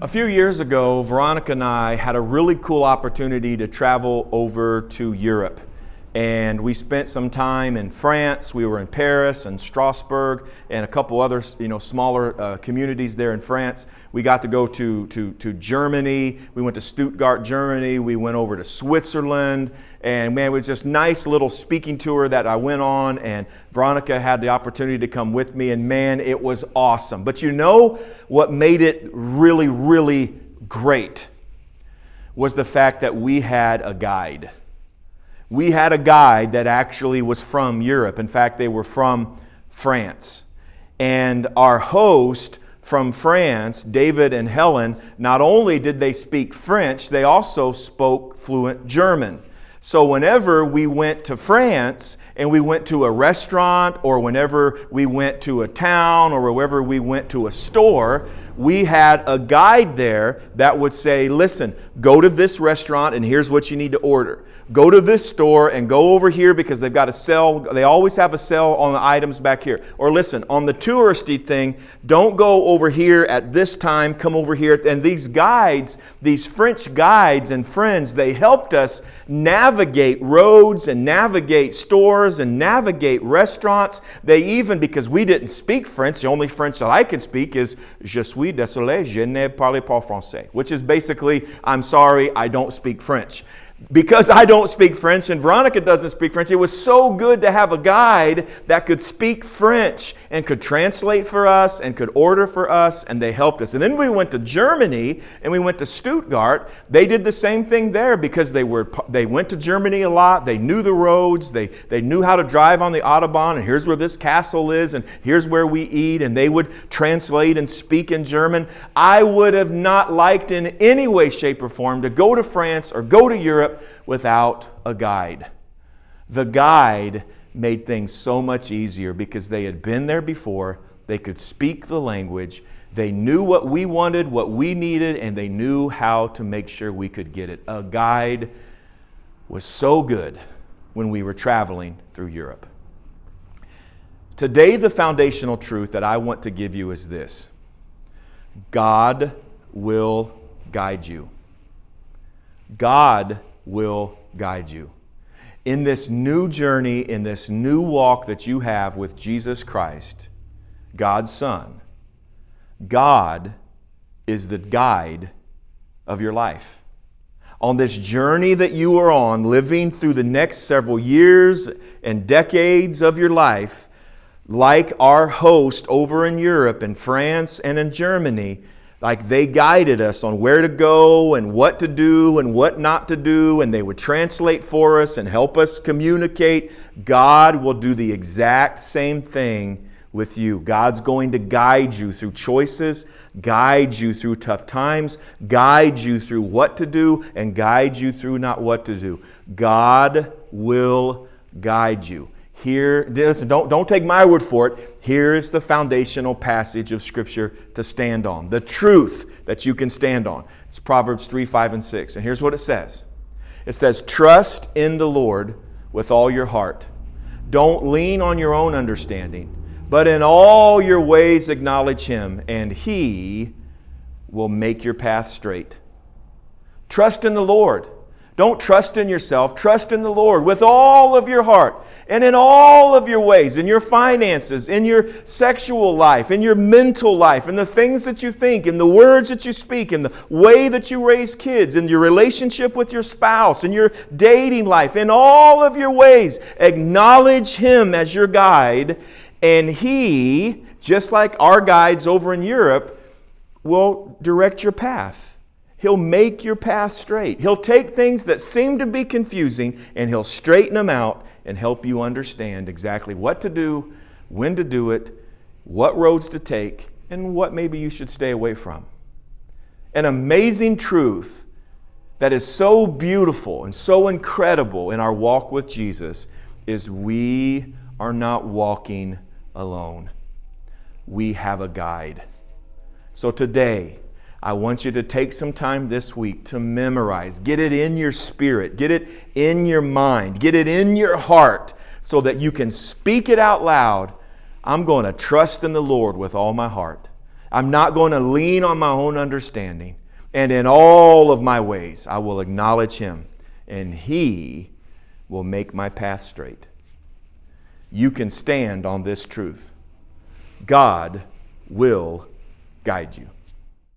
A few years ago, Veronica and I had a really cool opportunity to travel over to Europe. And we spent some time in France. We were in Paris and Strasbourg and a couple other, smaller communities there in France. We got to go to Germany. We went to Stuttgart, Germany. We went over to Switzerland. And man, it was just a nice little speaking tour that I went on. And Veronica had the opportunity to come with me. And man, it was awesome. But you know what made it really, really great was the fact that we had a guide. We had a guide that actually was from Europe. In fact, they were from France. And our host from France, David and Helen, not only did they speak French, they also spoke fluent German. So whenever we went to France and we went to a restaurant, or whenever we went to a town, or wherever we went to a store, we had a guide there that would say, listen, go to this restaurant and here's what you need to order. Go to this store and go over here because they've got a sale. They always have a sale on the items back here. Or listen, on the touristy thing, don't go over here at this time, come over here. And these guides, these French guides and friends, they helped us navigate roads and navigate stores and navigate restaurants. They even, because we didn't speak French, the only French that I could speak is Je suis désolé, je ne parle pas français, which is basically, I'm sorry, I don't speak French. Because I don't speak French and Veronica doesn't speak French, it was so good to have a guide that could speak French and could translate for us and could order for us, and they helped us. And then we went to Germany and we went to Stuttgart. They did the same thing there because they went to Germany a lot. They knew the roads. They knew how to drive on the Autobahn, and here's where this castle is and here's where we eat, and they would translate and speak in German. I would have not liked in any way, shape, or form to go to France or go to Europe without a guide. The guide made things so much easier because they had been there before. They could speak the language. They knew what we wanted, what we needed, and they knew how to make sure we could get it. A guide was so good when we were traveling through Europe. Today, the foundational truth that I want to give you is this: God will guide you. God will guide you. In this new journey, in this new walk that you have with Jesus Christ, God's Son, God is the guide of your life. On this journey that you are on, living through the next several years and decades of your life, like our host over in Europe, in France and in Germany, like they guided us on where to go and what to do and what not to do, and they would translate for us and help us communicate. God will do the exact same thing with you. God's going to guide you through choices, guide you through tough times, guide you through what to do, and guide you through not what to do. God will guide you. Here, listen, don't take my word for it. Here is the foundational passage of Scripture to stand on. The truth that you can stand on. It's Proverbs 3, 5, and 6. And here's what it says. It says, trust in the Lord with all your heart. Don't lean on your own understanding, but in all your ways acknowledge Him, and He will make your path straight. Trust in the Lord. Don't trust in yourself. Trust in the Lord with all of your heart and in all of your ways, in your finances, in your sexual life, in your mental life, in the things that you think, in the words that you speak, in the way that you raise kids, in your relationship with your spouse, in your dating life, in all of your ways. Acknowledge Him as your guide, and He, just like our guides over in Europe, will direct your path. He'll make your path straight. He'll take things that seem to be confusing and He'll straighten them out and help you understand exactly what to do, when to do it, what roads to take, and what maybe you should stay away from. An amazing truth that is so beautiful and so incredible in our walk with Jesus is we are not walking alone. We have a guide. So today, I want you to take some time this week to memorize. Get it in your spirit. Get it in your mind. Get it in your heart so that you can speak it out loud. I'm going to trust in the Lord with all my heart. I'm not going to lean on my own understanding. And in all of my ways, I will acknowledge Him, and He will make my path straight. You can stand on this truth. God will guide you.